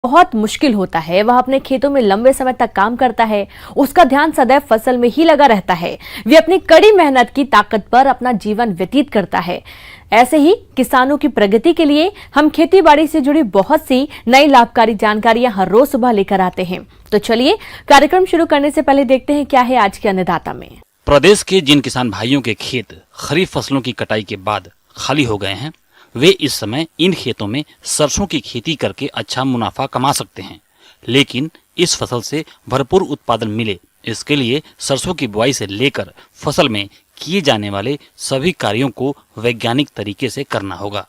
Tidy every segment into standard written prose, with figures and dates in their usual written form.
बहुत मुश्किल होता है। वह अपने खेतों में लंबे समय तक काम करता है, उसका ध्यान सदैव फसल में ही लगा रहता है। वे अपनी कड़ी मेहनत की ताकत पर अपना जीवन व्यतीत करता है। ऐसे ही किसानों की प्रगति के लिए हम खेती बाड़ी से जुड़ी बहुत सी नई लाभकारी जानकारियां हर रोज सुबह लेकर आते हैं। तो चलिए कार्यक्रम शुरू करने से पहले देखते हैं क्या है आज के अन्नदाता में। प्रदेश के जिन किसान भाइयों के खेत खरीफ फसलों की कटाई के बाद खाली हो गए हैं, वे इस समय इन खेतों में सरसों की खेती करके अच्छा मुनाफा कमा सकते हैं। लेकिन इस फसल से भरपूर उत्पादन मिले, इसके लिए सरसों की बुआई से लेकर फसल में किए जाने वाले सभी कार्यों को वैज्ञानिक तरीके से करना होगा,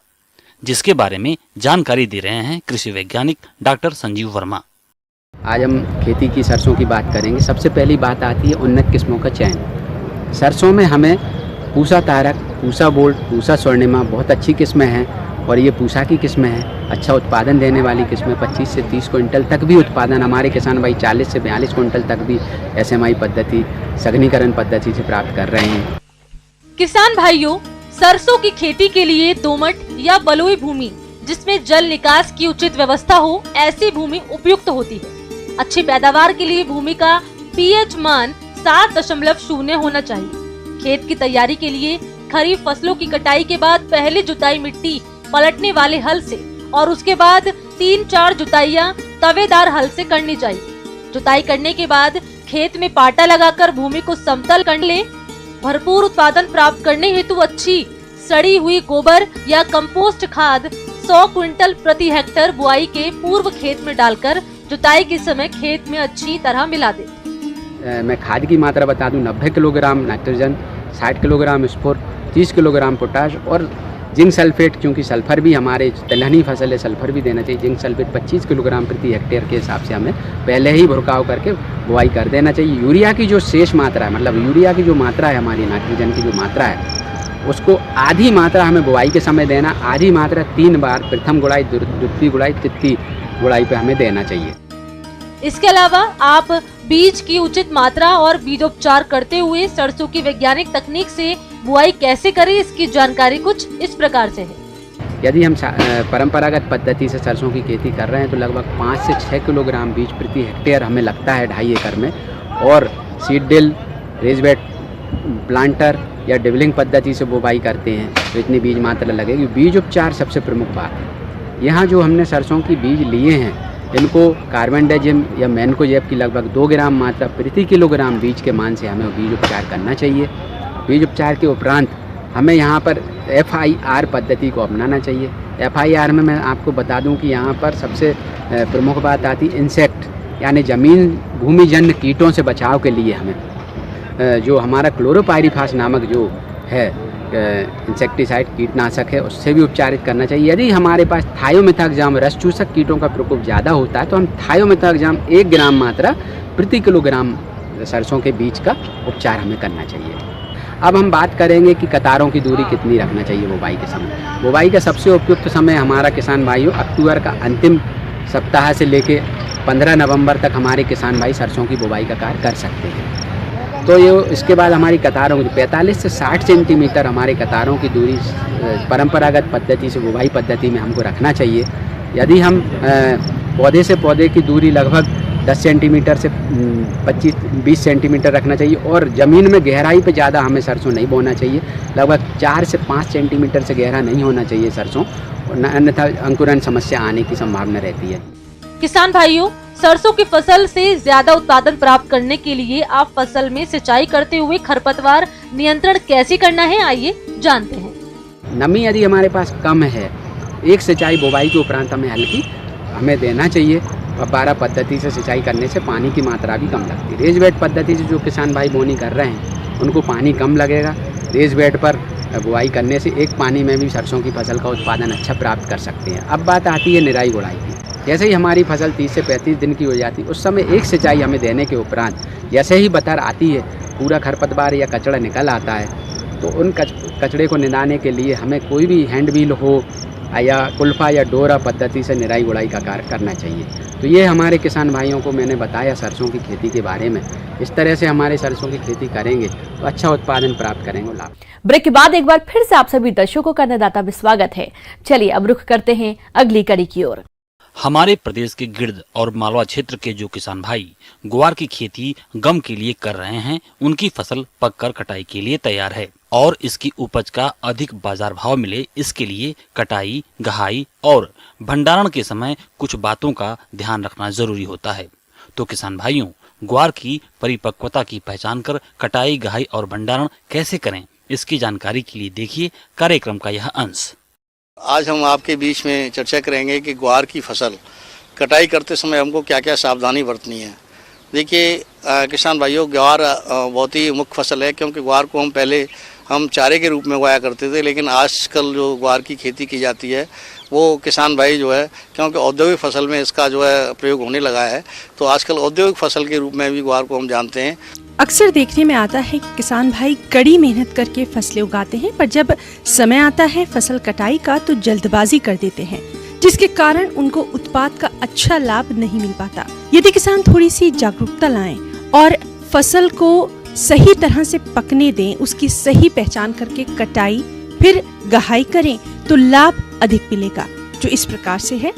जिसके बारे में जानकारी दे रहे हैं कृषि वैज्ञानिक डॉक्टर संजीव वर्मा। आज हम खेती की सरसों की बात करेंगे। सबसे पहली बात आती है उन्नत किस्मों का चयन। सरसों में हमें पूसा तारक, पूसा बोल्ट, पूसा स्वर्णिमा बहुत अच्छी किस्में हैं और ये पूसा की किस्में हैं। अच्छा उत्पादन देने वाली किस्में 25 से 30 क्विंटल तक भी उत्पादन हमारे किसान भाई 40 से 42 क्विंटल तक भी SMI पद्धति, सघनीकरण पद्धति से प्राप्त कर रहे हैं। किसान भाइयों, सरसों की खेती के लिए दोमट या बलुई भूमि जिसमें जल निकास की उचित व्यवस्था हो, ऐसी भूमि उपयुक्त होती है। अच्छी पैदावार के लिए भूमि का pH मान 7.0 होना चाहिए। खेत की तैयारी के लिए खरीफ फसलों की कटाई के बाद पहली जुताई मिट्टी पलटने वाले हल से और उसके बाद 3-4 जुताइयां तवेदार हल से करनी चाहिए। जुताई करने के बाद खेत में पाटा लगाकर भूमि को समतल कर ले। भरपूर उत्पादन प्राप्त करने हेतु अच्छी सड़ी हुई गोबर या कंपोस्ट खाद 100 क्विंटल प्रति हेक्टेयर बुआई के पूर्व खेत में डालकर जुताई के समय खेत में अच्छी तरह मिला दे। मैं खाद की मात्रा बता दूं, 90 किलोग्राम नाइट्रोजन, 60 किलोग्राम स्फोर, 30 किलोग्राम पोटाश और जिंक सल्फेट, क्योंकि सल्फर भी हमारे तिलहनी फसल है, सल्फर भी देना चाहिए। जिंक सल्फेट 25 किलोग्राम प्रति हेक्टेयर के हिसाब से हमें पहले ही भुरकाव करके बुआई कर देना चाहिए। यूरिया की जो शेष मात्रा है, मतलब यूरिया की जो मात्रा है, हमारी नाइट्रोजन की जो मात्रा है, उसको आधी मात्रा हमें बुआई के समय देना, आधी मात्रा 3 बार प्रथम गुड़ाई, द्वितीय गुड़ाई, तृतीय गुड़ाई पे हमें देना चाहिए। इसके अलावा आप बीज की उचित मात्रा और बीजोपचार करते हुए सरसों की वैज्ञानिक तकनीक से बुआई कैसे करें, इसकी जानकारी कुछ इस प्रकार से है। यदि हम परंपरागत पद्धति से सरसों की खेती कर रहे हैं तो लगभग 5 से 6 किलोग्राम बीज प्रति हेक्टेयर हमें लगता है 2.5 एकड़ में। और seed drill, raised bed planter या डिबलिंग पद्धति से बुआई करते हैं तो इतनी बीज मात्रा लगेगी। बीज उपचार सबसे प्रमुख बात है। यहाँ जो हमने सरसों की बीज लिए हैं, इनको कार्बेंडाजिम या मैनकोजेब की लगभग 2 ग्राम मात्रा प्रति किलोग्राम बीज के मान से हमें बीज उपचार करना चाहिए। बीज उपचार के उपरांत हमें यहाँ पर FIR पद्धति को अपनाना चाहिए। FIR में मैं आपको बता दूं कि यहाँ पर सबसे प्रमुख बात आती है इंसेक्ट, यानी जमीन भूमिजन्य कीटों से बचाव के लिए हमें जो हमारा क्लोरोपाइरीफास नामक जो है इंसेक्टिसाइड कीटनाशक है, उससे भी उपचारित करना चाहिए। यदि हमारे पास थायोमेथाक्साम रस चूसक कीटों का प्रकोप ज़्यादा होता है तो हम थायोमेथाक्साम 1 ग्राम मात्रा प्रति किलोग्राम सरसों के बीज का उपचार हमें करना चाहिए। अब हम बात करेंगे कि कतारों की दूरी कितनी रखना चाहिए बुवाई के समय। बुवाई का सबसे उपयुक्त समय हमारा किसान भाइयों अक्टूबर का अंतिम सप्ताह से लेके 15 नवंबर तक हमारे किसान भाई सरसों की बुवाई का कार्य कर सकते हैं। तो ये इसके बाद हमारी कतारों की 45 से 60 सेंटीमीटर हमारे कतारों की दूरी परंपरागत पद्धति से बुवाई पद्धति में हमको रखना चाहिए। यदि हम पौधे से पौधे की दूरी लगभग 10 सेंटीमीटर से 25-20 सेंटीमीटर रखना चाहिए और ज़मीन में गहराई पे ज़्यादा हमें सरसों नहीं बोना चाहिए। लगभग 4 से 5 सेंटीमीटर से गहरा नहीं होना चाहिए सरसों, अन्यथा अंकुरण समस्या आने की संभावना रहती है। किसान भाइयों, सरसों की फसल से ज्यादा उत्पादन प्राप्त करने के लिए आप फसल में सिंचाई करते हुए खरपतवार नियंत्रण कैसे करना है, आइए जानते हैं। नमी यदि हमारे पास कम है, एक सिंचाई बुवाई के उपरांत हमें देना चाहिए। फव्वारा पद्धति से सिंचाई करने से पानी की मात्रा भी कम लगती है। रेज बेड पद्धति से जो किसान भाई बोनी कर रहे हैं उनको पानी कम लगेगा। रेज बेड पर बुआई करने से एक पानी में भी सरसों की फसल का उत्पादन अच्छा प्राप्त कर सकते हैं। अब बात आती है निराई गुड़ाई की। जैसे ही हमारी फसल 30 से 35 दिन की हो जाती है, उस समय एक सिंचाई हमें देने के उपरांत जैसे ही बतर आती है, पूरा खरपतवार या कचड़ा निकल आता है, तो उन कचड़े को निदाने के लिए हमें कोई भी हैंड व्हील हो या कुल्फा या डोरा पद्धति से निराई गुड़ाई का कार्य करना चाहिए। तो ये हमारे किसान भाइयों को मैंने बताया सरसों की खेती के बारे में। इस तरह से हमारे सरसों की खेती करेंगे तो अच्छा उत्पादन प्राप्त करेंगे। लाभ। ब्रेक के बाद एक बार फिर से आप सभी दर्शकों का अन्नदाता में स्वागत है। चलिए अब रुख करते हैं अगली कड़ी की ओर। हमारे प्रदेश के गिर्द और मालवा क्षेत्र के जो किसान भाई ग्वार की खेती गम के लिए कर रहे हैं, उनकी फसल पककर कटाई के लिए तैयार है और इसकी उपज का अधिक बाजार भाव मिले, इसके लिए कटाई, गहाई और भंडारण के समय कुछ बातों का ध्यान रखना जरूरी होता है। तो किसान भाइयों, ग्वार की परिपक्वता की पहचान कर कटाई, गहाई और भंडारण कैसे करें, इसकी जानकारी के लिए देखिए कार्यक्रम का यह अंश। आज हम आपके बीच में चर्चा करेंगे कि ग्वार की फसल कटाई करते समय हमको क्या क्या सावधानी बरतनी है। देखिए किसान भाइयों, ग्वार बहुत ही मुख्य फसल है, क्योंकि ग्वार को हम चारे के रूप में उगाया करते थे, लेकिन आजकल जो ग्वार की खेती की जाती है वो किसान भाई जो है, क्योंकि औद्योगिक फसल में इसका जो है प्रयोग होने लगा है, तो आजकल औद्योगिक फसल के रूप में भी ग्वार को हम जानते हैं। अक्सर देखने में आता है कि किसान भाई कड़ी मेहनत करके फसलें उगाते हैं, पर जब समय आता है फसल कटाई का तो जल्दबाजी कर देते हैं, जिसके कारण उनको उत्पाद का अच्छा लाभ नहीं मिल पाता। यदि किसान थोड़ी सी जागरूकता लाएं और फसल को सही तरह से पकने दें, उसकी सही पहचान करके कटाई फिर गहाई करें, तो लाभ अधिक मिलेगा, जो इस प्रकार से है।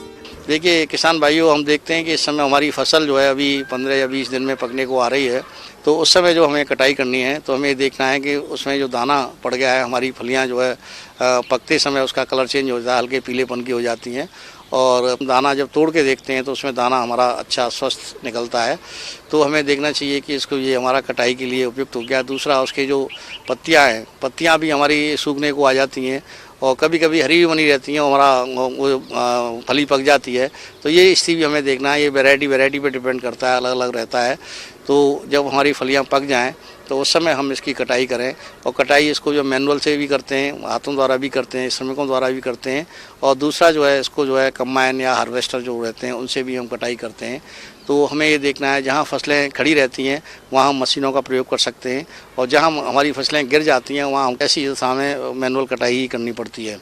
देखिए किसान भाइयों, हम देखते हैं कि इस समय हमारी फसल जो है अभी 15 या 20 दिन में पकने को आ रही है, तो उस समय जो हमें कटाई करनी है तो हमें देखना है कि उसमें जो दाना पड़ गया है, हमारी फलियां जो है पकते समय उसका कलर चेंज हो जाता है, हल्के पीलेपन की हो जाती हैं, और दाना जब तोड़ के देखते हैं तो उसमें दाना हमारा अच्छा स्वस्थ निकलता है, तो हमें देखना चाहिए कि इसको ये हमारा कटाई के लिए उपयुक्त हो गया। दूसरा, उसके जो पत्तियां हैं, पत्तियां भी हमारी सूखने को आ जाती हैं और कभी कभी हरी भी बनी रहती हैं, हमारा फली पक जाती है, तो ये स्थिति भी हमें देखना है। ये वैरायटी पे डिपेंड करता है, अलग अलग रहता है। तो जब हमारी फलियां पक जाएं तो उस समय हम इसकी कटाई करें, और कटाई इसको जो मैनुअल से भी करते हैं, हाथों द्वारा भी करते हैं, श्रमिकों द्वारा भी करते हैं, और दूसरा जो है इसको जो है कंबाइन या हार्वेस्टर जो रहते हैं उनसे भी हम कटाई करते हैं। तो हमें ये देखना है जहाँ फसलें खड़ी रहती हैं वहाँ हम मशीनों का प्रयोग कर सकते हैं, और जहाँ हमारी फसलें गिर जाती हैं वहाँ हम ऐसी दशा में मैनुअल कटाई ही करनी पड़ती है।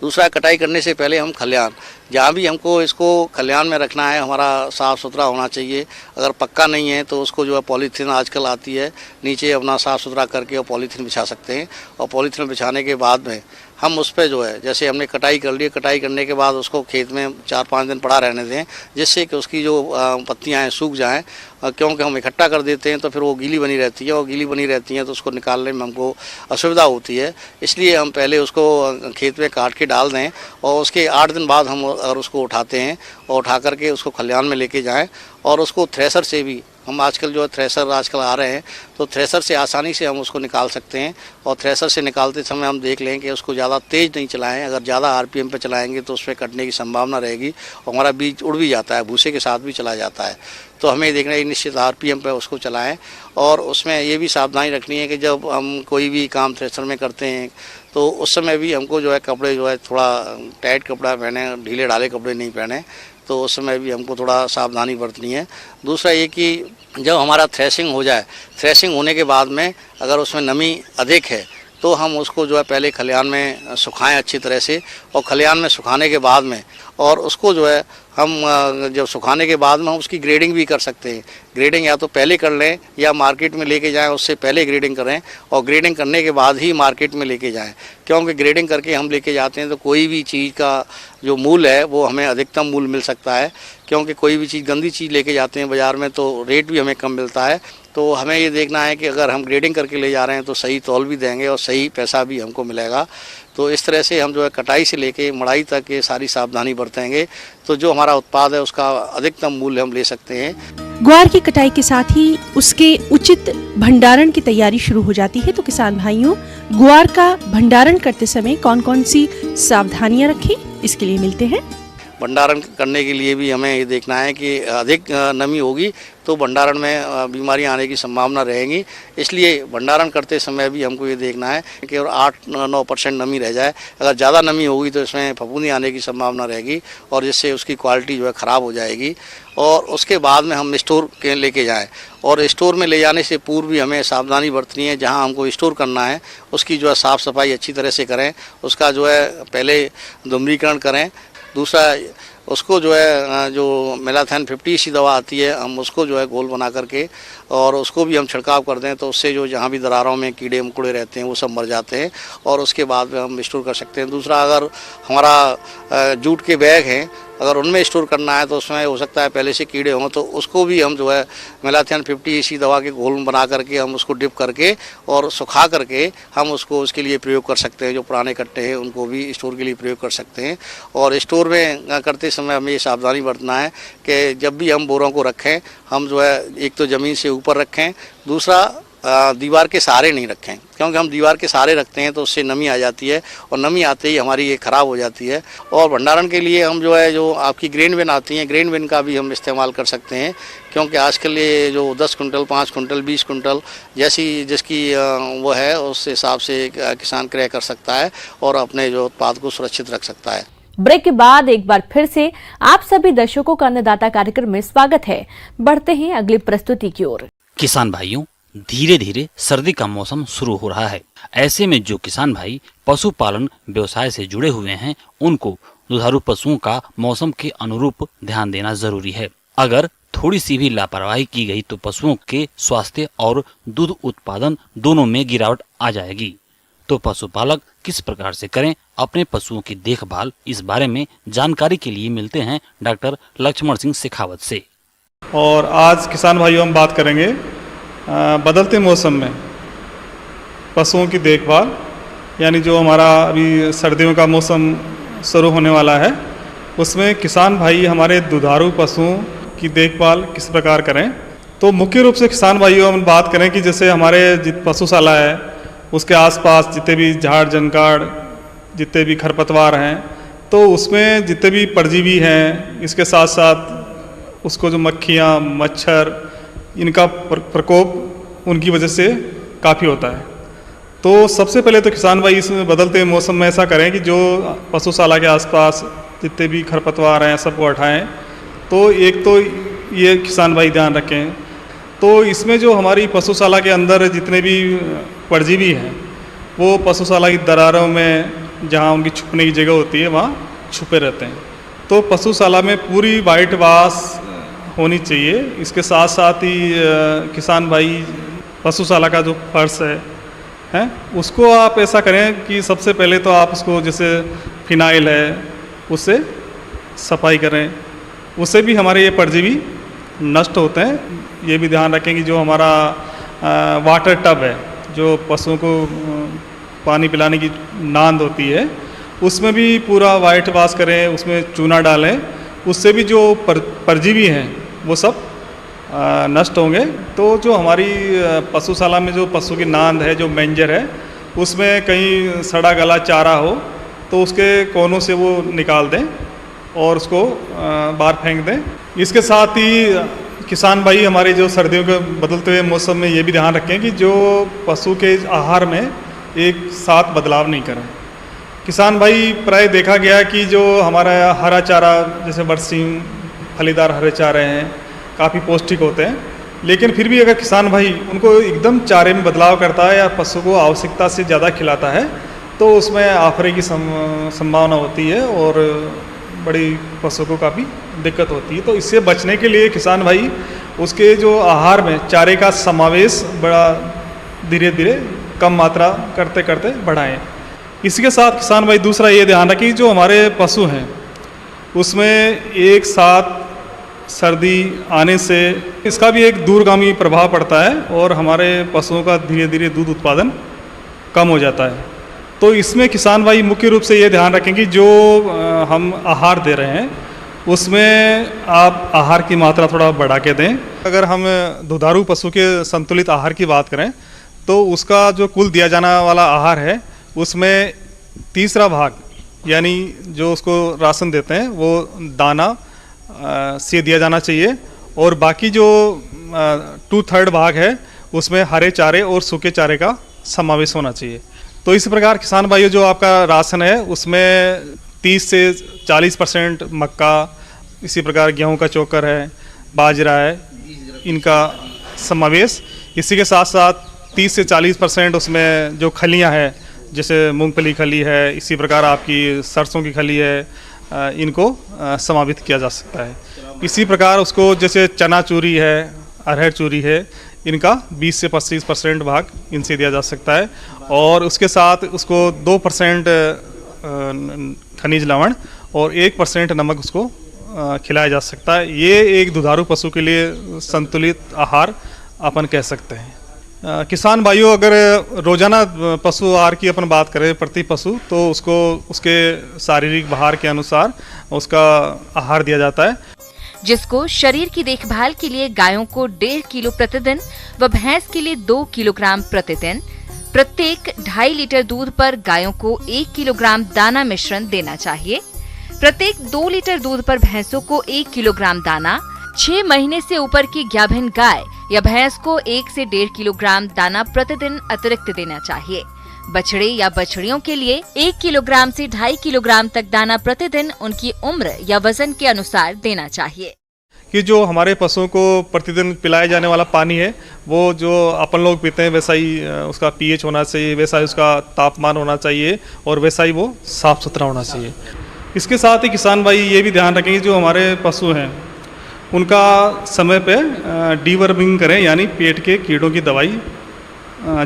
दूसरा, कटाई करने से पहले हम खलिहान, जहाँ भी हमको इसको खलिहान में रखना है, हमारा साफ़ सुथरा होना चाहिए। अगर पक्का नहीं है तो उसको जो है पॉलीथीन आजकल आती है, नीचे अपना साफ़ सुथरा करके और पॉलीथीन बिछा सकते हैं, और पॉलीथीन बिछाने के बाद में हम उस पर जो है, जैसे हमने कटाई कर ली, कटाई करने के बाद उसको खेत में 4-5 दिन पड़ा रहने दें, जिससे कि उसकी जो पत्तियां हैं सूख जाएं, क्योंकि हम इकट्ठा कर देते हैं तो फिर वो गीली बनी रहती है, और गीली बनी रहती हैं तो उसको निकालने में हमको असुविधा होती है। इसलिए हम पहले उसको खेत में काट के डाल दें, और उसके 8 दिन बाद हम अगर उसको उठाते हैं और उठा करके उसको खलिहान में लेके जाएँ, और उसको थ्रेसर से भी, हम आजकल जो है थ्रेसर आजकल आ रहे हैं, तो थ्रेसर से आसानी से हम उसको निकाल सकते हैं। और थ्रेसर से निकालते समय हम देख लें कि उसको ज़्यादा तेज़ नहीं चलाएं, अगर ज़्यादा आरपीएम पे चलाएंगे तो उसमें कटने की संभावना रहेगी, और हमारा बीज उड़ भी जाता है, भूसे के साथ भी चला जाता है। तो हमें देखना है निश्चित आरपीएम पे उसको चलाएं, और उसमें ये भी सावधानी रखनी है कि जब हम कोई भी काम थ्रेसर में करते हैं तो उस समय भी हमको जो है कपड़े जो है थोड़ा टाइट कपड़ा पहने, ढीले ढाले कपड़े नहीं पहने, तो उस समय भी हमको थोड़ा सावधानी बरतनी है। दूसरा ये कि जब हमारा थ्रेसिंग हो जाए, थ्रेसिंग होने के बाद में अगर उसमें नमी अधिक है तो हम उसको जो है पहले खलिहान में सुखाएं अच्छी तरह से, और खलिहान में सुखाने के बाद में, और उसको जो है हम जब सुखाने के बाद में हम उसकी ग्रेडिंग भी कर सकते हैं। ग्रेडिंग या तो पहले कर लें या मार्केट में लेके जाएं, उससे पहले ग्रेडिंग करें, और ग्रेडिंग करने के बाद ही मार्केट में लेके जाएं, क्योंकि ग्रेडिंग करके हम लेके जाते हैं तो कोई भी चीज़ का जो मूल्य है वो हमें अधिकतम मूल्य मिल सकता है, क्योंकि कोई भी चीज़ गंदी चीज़ लेके जाते हैं बाज़ार में तो रेट भी हमें कम मिलता है। तो हमें ये देखना है कि अगर हम ग्रेडिंग करके ले जा रहे हैं तो सही तौल भी देंगे और सही पैसा भी हमको मिलेगा। तो इस तरह से हम जो है कटाई से लेके मड़ाई तक ये सारी सावधानी बरतेंगे तो जो हमारा उत्पाद है उसका अधिकतम मूल्य हम ले सकते हैं। ग्वार की कटाई के साथ ही उसके उचित भंडारण की तैयारी शुरू हो जाती है। तो किसान भाइयों, ग्वार का भंडारण करते समय कौन कौन सी सावधानियां रखें, इसके लिए मिलते हैं। भंडारण करने के लिए भी हमें ये देखना है कि अधिक नमी होगी तो भंडारण में बीमारियां आने की संभावना रहेंगी, इसलिए भंडारण करते समय भी हमको ये देखना है कि 8-9% नमी रह जाए। अगर ज़्यादा नमी होगी तो इसमें फफूंदी आने की संभावना रहेगी और जिससे उसकी क्वालिटी जो है ख़राब हो जाएगी। और उसके बाद में हम स्टोर के लेके जाएं, और स्टोर में ले जाने से पूर्व भी हमें सावधानी बरतनी है। जहां हमको स्टोर करना है उसकी जो है साफ़ सफाई अच्छी तरह से करें, उसका जो है पहले धूम्रीकरण करें। दूसरा, उसको जो है जो मेलाथेन 50 दवा आती है हम उसको जो है घोल बना करके और उसको भी हम छिड़काव कर दें तो उससे जो जहाँ भी दरारों में कीड़े मकोड़े रहते हैं वो सब मर जाते हैं और उसके बाद में हम स्टोर कर सकते हैं। दूसरा, अगर हमारा जूट के बैग हैं अगर उनमें स्टोर करना है तो उसमें हो सकता है पहले से कीड़े हों, तो उसको भी हम जो है मेलाथियन 50 इसी दवा के घोल बना करके हम उसको डिप करके और सुखा करके हम उसको उसके लिए प्रयोग कर सकते हैं। जो पुराने कट्टे हैं उनको भी स्टोर के लिए प्रयोग कर सकते हैं। और स्टोर में करते समय हमें ये सावधानी बरतना है कि जब भी हम बोरों को रखें, हम जो है एक तो ज़मीन से ऊपर रखें, दूसरा दीवार के सहारे नहीं रखें, क्योंकि हम दीवार के सहारे रखते हैं तो उससे नमी आ जाती है और नमी आते ही हमारी ये ख़राब हो जाती है। और भंडारण के लिए हम जो है जो आपकी ग्रेन बिन आती हैं, ग्रेन बिन का भी हम इस्तेमाल कर सकते हैं, क्योंकि आजकल ये जो 10 कुंटल, 5 कुंटल, 20 कुंटल जैसी जिसकी वो है उस हिसाब से किसान क्रय कर सकता है और अपने जो उत्पाद को सुरक्षित रख सकता है। ब्रेक के बाद एक बार फिर से आप सभी दर्शकों का अन्नदाता कार्यक्रम में स्वागत है। बढ़ते हैं अगली प्रस्तुति की ओर। किसान भाइयों, धीरे धीरे सर्दी का मौसम शुरू हो रहा है। ऐसे में जो किसान भाई पशुपालन व्यवसाय से जुड़े हुए हैं, उनको दुधारू पशुओं का मौसम के अनुरूप ध्यान देना जरूरी है। अगर थोड़ी सी भी लापरवाही की गई तो पशुओं के स्वास्थ्य और दूध उत्पादन दोनों में गिरावट आ जाएगी। तो पशुपालक किस प्रकार से करें अपने पशुओं की देखभाल, इस बारे में जानकारी के लिए मिलते हैं डॉक्टर लक्ष्मण सिंह शेखावत से। और आज किसान भाइयों हम बात करेंगे बदलते मौसम में पशुओं की देखभाल, यानी जो हमारा अभी सर्दियों का मौसम शुरू होने वाला है, उसमें किसान भाई हमारे दुधारू पशुओं की देखभाल किस प्रकार करें। तो मुख्य रूप से किसान भाइयों हम बात करें कि जैसे हमारे पशुशाला है, उसके आसपास जितने भी झाड़ जनकाड़, जितने भी खरपतवार हैं, तो उसमें जितने भी परजीवी हैं, इसके साथ साथ उसको जो मक्खियाँ, मच्छर, इनका प्रकोप उनकी वजह से काफ़ी होता है। तो सबसे पहले तो किसान भाई इस बदलते मौसम में ऐसा करें कि जो पशुशाला के आसपास जितने भी खरपतवार हैं सबको हटाएं। तो एक तो ये किसान भाई ध्यान रखें। तो इसमें जो हमारी पशुशाला के अंदर जितने भी परजीवी हैं, वो पशुशाला की दरारों में जहाँ उनकी छुपने की जगह होती है वहाँ छुपे रहते हैं। तो पशुशाला में पूरी वाइट वाश होनी चाहिए। इसके साथ साथ ही किसान भाई पशुशाला का जो फर्श है उसको आप ऐसा करें कि सबसे पहले तो आप उसको जैसे फिनाइल है उससे सफाई करें, उससे भी हमारे ये परजीवी नष्ट होते हैं। ये भी ध्यान रखें कि जो हमारा वाटर टब है, जो पशुओं को पानी पिलाने की नांद होती है, उसमें भी पूरा वाइट वाश करें, उसमें चूना डालें। उससे भी जो परजीवी हैं वो सब नष्ट होंगे। तो जो हमारी पशुशाला में जो पशु की नांद है, जो मेंजर है, उसमें कहीं सड़ा गला चारा हो तो उसके कोनों से वो निकाल दें और उसको बाहर फेंक दें। इसके साथ ही किसान भाई हमारे जो सर्दियों के बदलते हुए मौसम में ये भी ध्यान रखें कि जो पशु के आहार में एक साथ बदलाव नहीं करें। किसान भाई प्राय देखा गया कि जो हमारा हरा चारा जैसे बरसीम, फलीदार हरे चारे हैं, काफ़ी पौष्टिक होते हैं, लेकिन फिर भी अगर किसान भाई उनको एकदम चारे में बदलाव करता है या पशु को आवश्यकता से ज़्यादा खिलाता है तो उसमें आफरे की संभावना होती है और बड़ी पशु को काफ़ी दिक्कत होती है। तो इससे बचने के लिए किसान भाई उसके जो आहार में चारे का समावेश बड़ा धीरे धीरे कम मात्रा करते करते बढ़ाएं। इसके साथ किसान भाई दूसरा ये ध्यान रखें कि जो हमारे पशु हैं उसमें एक साथ सर्दी आने से इसका भी एक दूरगामी प्रभाव पड़ता है और हमारे पशुओं का धीरे धीरे दूध उत्पादन कम हो जाता है। तो इसमें किसान भाई मुख्य रूप से ये ध्यान रखें कि जो हम आहार दे रहे हैं उसमें आप आहार की मात्रा थोड़ा बढ़ा के दें। अगर हम दुधारू पशु के संतुलित आहार की बात करें तो उसका जो कुल दिया जाने वाला आहार है उसमें तीसरा भाग यानी जो उसको राशन देते हैं वो दाना से दिया जाना चाहिए और बाकी जो 2/3 भाग है उसमें हरे चारे और सूखे चारे का समावेश होना चाहिए। तो इस प्रकार किसान भाइयों जो आपका राशन है उसमें 30 से 40% मक्का, इसी प्रकार गेहूं का चोकर है, बाजरा है, इनका समावेश। इसी के साथ साथ 30 से 40% उसमें जो खलियां है जैसे मूंगफली खली है, इसी प्रकार आपकी सरसों की खली है, इनको समावित किया जा सकता है। इसी प्रकार उसको जैसे चना चूरी है, अरहर चूरी है, इनका 20 से 25% भाग इनसे दिया जा सकता है और उसके साथ उसको 2% खनिज लवण और 1% नमक उसको खिलाया जा सकता है। ये एक दुधारू पशु के लिए संतुलित आहार अपन कह सकते हैं। किसान भाइयों, अगर रोजाना पशु आहार की अपन बात करें प्रति पशु, तो उसको उसके शारीरिक भार के अनुसार उसका आहार दिया जाता है, जिसको शरीर की देखभाल के लिए गायों को 1.5 किलो प्रतिदिन व भैंस के लिए 2 किलोग्राम प्रतिदिन, प्रत्येक 2.5 लीटर दूध पर गायों को 1 किलोग्राम दाना मिश्रण देना चाहिए। प्रत्येक 2 लीटर दूध पर भैंसों को 1 किलोग्राम दाना, 6 महीने से ऊपर की गाभिन गाय या भैंस को 1 से 1.5 किलोग्राम दाना प्रतिदिन अतिरिक्त देना चाहिए। बछड़े या बछड़ियों के लिए 1 किलोग्राम से 2.5 किलोग्राम तक दाना प्रतिदिन उनकी उम्र या वजन के अनुसार देना चाहिए। कि जो हमारे पशुओं को प्रतिदिन पिलाया जाने वाला पानी है, वो जो अपन लोग पीते हैं वैसा ही उसका pH होना चाहिए, वैसा ही उसका तापमान होना चाहिए और वैसा ही वो साफ़ सुथरा होना चाहिए। इसके साथ ही किसान भाई ये भी ध्यान रखें कि जो हमारे पशु हैं उनका समय पे डीवर्मिंग करें, यानी पेट के कीड़ों की दवाई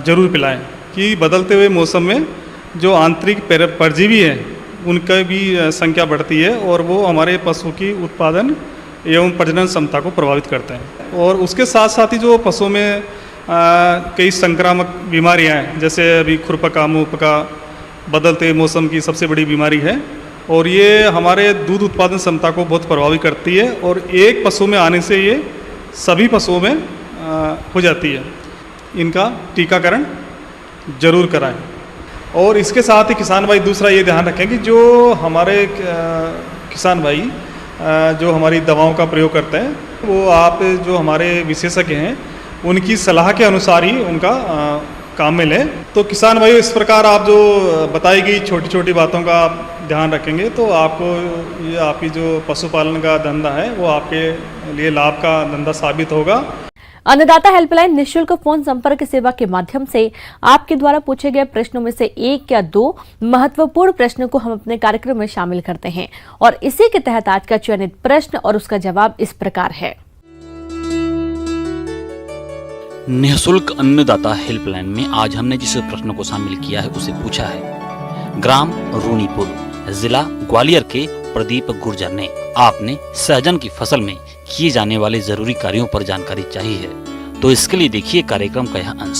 ज़रूर पिलाएं, कि बदलते हुए मौसम में जो आंतरिक परजीवी हैं उनका भी संख्या बढ़ती है और वो हमारे पशु की उत्पादन एवं प्रजनन क्षमता को प्रभावित करते हैं। और उसके साथ साथ ही जो पशुओं में कई संक्रामक बीमारियां हैं, जैसे अभी खुरपका, मुंहपका बदलते मौसम की सबसे बड़ी बीमारी है और ये हमारे दूध उत्पादन क्षमता को बहुत प्रभावित करती है और एक पशु में आने से ये सभी पशुओं में हो जाती है। इनका टीकाकरण जरूर कराएं। और इसके साथ ही किसान भाई दूसरा ये ध्यान रखें कि जो हमारे किसान भाई जो हमारी दवाओं का प्रयोग करते हैं, वो आप जो हमारे विशेषज्ञ हैं उनकी सलाह के अनुसार ही उनका काम में लें। तो किसान भाई, इस प्रकार आप जो बताई गई छोटी छोटी बातों का ध्यान रखेंगे तो आपको ये आपकी जो पशुपालन का धंधा है वो आपके लिए लाभ का धंधा साबित होगा। अन्नदाता हेल्पलाइन निःशुल्क फोन संपर्क सेवा के माध्यम से आपके द्वारा पूछे गए प्रश्नों में से 1 या 2 महत्वपूर्ण प्रश्नों को हम अपने कार्यक्रम में शामिल करते हैं और इसी के तहत आज का चयनित प्रश्न और उसका जवाब इस प्रकार है। निःशुल्क अन्नदाता हेल्पलाइन में आज हमने जिस प्रश्न को शामिल किया है उसे पूछा है। ग्राम रूनीपुर, जिला ग्वालियर के प्रदीप गुर्जर ने आपने सहजन की फसल में किए जाने वाले जरूरी कार्यों पर जानकारी चाहिए है, तो इसके लिए देखिए कार्यक्रम का यह अंश।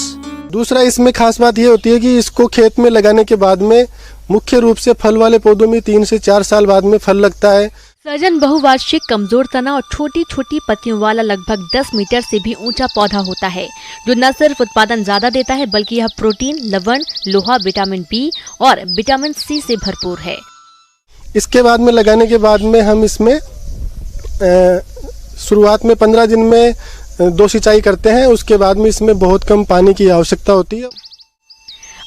दूसरा, इसमें खास बात यह होती है कि इसको खेत में लगाने के बाद में मुख्य रूप से फल वाले पौधों में 3 से 4 साल बाद में फल लगता है। सहजन बहुवार्षिक, कमजोर तना और छोटी छोटी पत्तियों वाला लगभग 10 मीटर से भी ऊंचा पौधा होता है, जो न सिर्फ उत्पादन ज्यादा देता है बल्कि यह प्रोटीन, लवण, लोहा, विटामिन बी और विटामिन सी से भरपूर है। इसके बाद में लगाने के बाद में हम इसमें शुरुआत में 15 दिन में 2 सिंचाई करते हैं। उसके बाद में इसमें बहुत कम पानी की आवश्यकता होती है।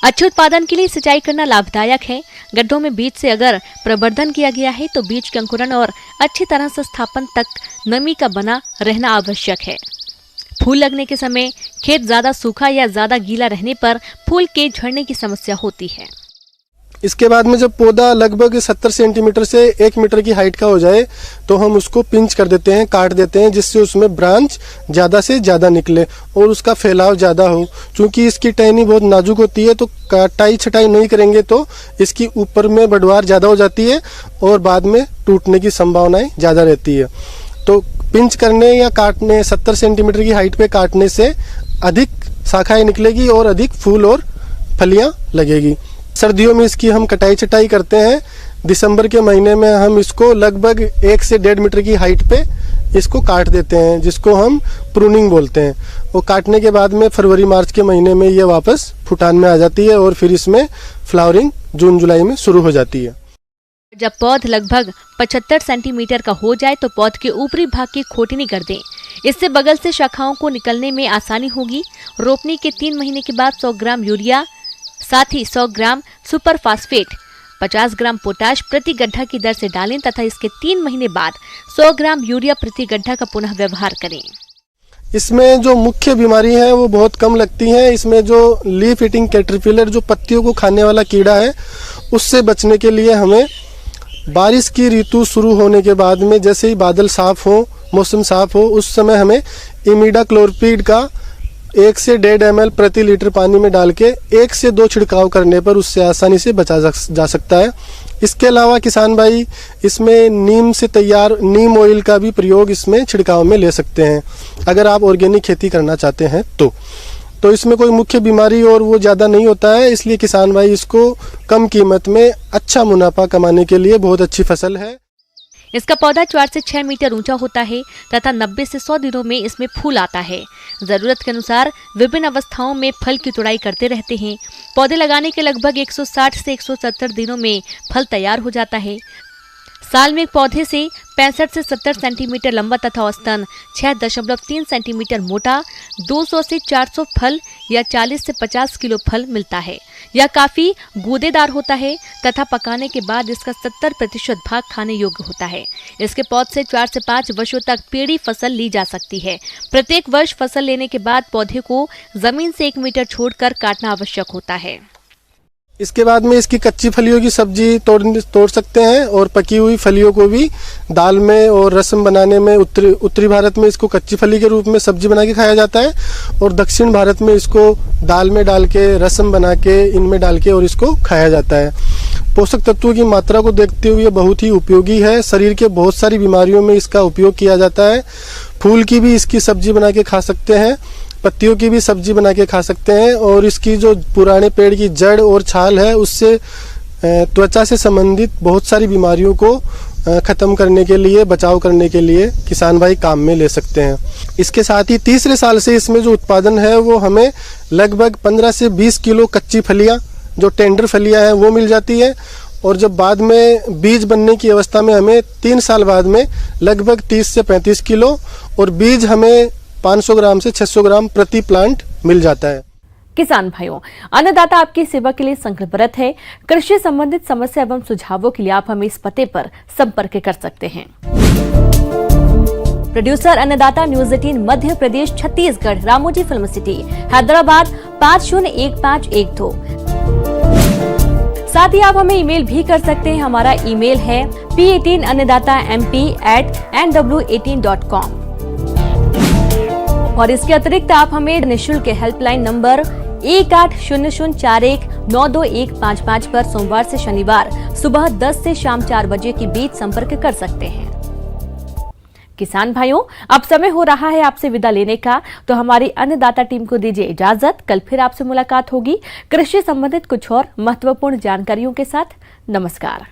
अच्छे उत्पादन के लिए सिंचाई करना लाभदायक है। गड्ढों में बीज से अगर प्रवर्धन किया गया है तो बीज के अंकुरण और अच्छी तरह से स्थापन तक नमी का बना रहना आवश्यक है। फूल लगने के समय खेत ज्यादा सूखा या ज्यादा गीला रहने पर फूल के झड़ने की समस्या होती है। इसके बाद में जब पौधा लगभग 70 सेंटीमीटर से 1 मीटर की हाइट का हो जाए तो हम उसको पिंच कर देते हैं, काट देते हैं, जिससे उसमें ब्रांच ज़्यादा से ज़्यादा निकले और उसका फैलाव ज़्यादा हो। क्योंकि इसकी टहनी बहुत नाजुक होती है तो काटाई छटाई नहीं करेंगे तो इसकी ऊपर में बढ़वार ज़्यादा हो जाती है और बाद में टूटने की संभावनाएं ज़्यादा रहती है। तो पिंच करने या काटने 70 सेंटीमीटर की हाइट पे काटने से अधिक शाखाएं निकलेगी और अधिक फूल और फलियाँ लगेगी। सर्दियों में इसकी हम कटाई छटाई करते हैं। दिसंबर के महीने में हम इसको लगभग 1 से 1.5 मीटर की हाइट पे इसको काट देते हैं, जिसको हम प्रूनिंग बोलते हैं। वो काटने के बाद में फरवरी मार्च के महीने में ये वापस फुटान में आ जाती है और फिर इसमें फ्लावरिंग जून जुलाई में शुरू हो जाती है। जब पौध लगभग 75 सेंटीमीटर का हो जाए तो पौध के ऊपरी भाग की खोटनी कर दें। इससे बगल से शाखाओं को निकलने में आसानी होगी। रोपनी के 3 महीने के बाद 100 ग्राम यूरिया, साथ ही 100 ग्राम सुपर फास्फेट, 50 ग्राम पोटाश प्रति गड्ढा की दर से डालें तथा इसके 3 महीने बाद 100 ग्राम यूरिया प्रति गड्ढा का पुनः व्यवहार करें। इसमें जो मुख्य बीमारी है वो बहुत कम लगती हैं। इसमें जो लीफ ईटिंग कैटरपिलर, जो पत्तियों को खाने वाला कीड़ा है, उससे बचने के लिए हमें बारिश की ऋतु शुरू होने के बाद में जैसे ही बादल साफ हो, मौसम साफ हो, उस समय हमें इमिडाक्लोपीड का 1 से 1.5 ml प्रति लीटर पानी में डाल के 1 से 2 छिड़काव करने पर उससे आसानी से बचा जा सकता है। इसके अलावा किसान भाई इसमें नीम से तैयार नीम ऑयल का भी प्रयोग इसमें छिड़काव में ले सकते हैं, अगर आप ऑर्गेनिक खेती करना चाहते हैं तो इसमें कोई मुख्य बीमारी और वो ज़्यादा नहीं होता है, इसलिए किसान भाई इसको कम कीमत में अच्छा मुनाफा कमाने के लिए बहुत अच्छी फसल है। इसका पौधा 4 से 6 मीटर ऊंचा होता है तथा 90 से 100 दिनों में इसमें फूल आता है। जरूरत के अनुसार विभिन्न अवस्थाओं में फल की तुड़ाई करते रहते हैं। पौधे लगाने के लगभग 160 से 170 दिनों में फल तैयार हो जाता है। साल में एक पौधे से 65 से 70 सेंटीमीटर लंबा तथा औसतन 6.3 सेंटीमीटर मोटा 200 से 400 फल या 40 से 50 किलो फल मिलता है। यह काफी गूदेदार होता है तथा पकाने के बाद इसका 70% भाग खाने योग्य होता है। इसके पौध से 4 से 5 वर्षों तक पेड़ी फसल ली जा सकती है। प्रत्येक वर्ष फसल लेने के बाद पौधे को जमीन से 1 मीटर छोड़कर काटना आवश्यक होता है। इसके बाद में इसकी कच्ची फलियों की सब्जी तोड़ सकते हैं और पकी हुई फलियों को भी दाल में और रसम बनाने में उत्तरी भारत में इसको कच्ची फली के रूप में सब्जी बना के खाया जाता है और दक्षिण भारत में इसको दाल में डाल के रसम बना के इनमें डाल के और इसको खाया जाता है। पोषक तत्वों की मात्रा को देखते हुए बहुत ही उपयोगी है। शरीर के बहुत सारी बीमारियों में इसका उपयोग किया जाता है। फूल की भी इसकी सब्जी बना के खा सकते हैं, पत्तियों की भी सब्जी बना के खा सकते हैं और इसकी जो पुराने पेड़ की जड़ और छाल है उससे त्वचा से संबंधित बहुत सारी बीमारियों को ख़त्म करने के लिए, बचाव करने के लिए किसान भाई काम में ले सकते हैं। इसके साथ ही तीसरे साल से इसमें जो उत्पादन है वो हमें लगभग 15 से 20 किलो कच्ची फलियाँ जो टेंडर फलियाँ हैं वो मिल जाती है और जब बाद में बीज बनने की अवस्था में हमें 3 साल बाद में लगभग 30 से 35 किलो और बीज हमें 500 ग्राम से 600 ग्राम प्रति प्लांट मिल जाता है। किसान भाइयों, अन्नदाता आपकी सेवा के लिए संकल्परत है। कृषि संबंधित समस्या एवं सुझावों के लिए आप हमें इस पते पर संपर्क कर सकते हैं। प्रोड्यूसर अन्नदाता news 18 Madhya Pradesh Chhattisgarh, Ramoji film city, Hyderabad 501512। साथ ही आप हमें ईमेल भी कर सकते हैं। हमारा ईमेल है p18annadatamp@nw18.com। और इसके अतिरिक्त आप हमें निःशुल्क हेल्पलाइन नंबर 180041922155 पर सोमवार से शनिवार सुबह 10 से शाम 4 बजे के बीच संपर्क कर सकते हैं। किसान भाइयों, अब समय हो रहा है आपसे विदा लेने का, तो हमारी अन्नदाता टीम को दीजिए इजाजत। कल फिर आपसे मुलाकात होगी कृषि संबंधित कुछ और महत्वपूर्ण जानकारियों के साथ। नमस्कार।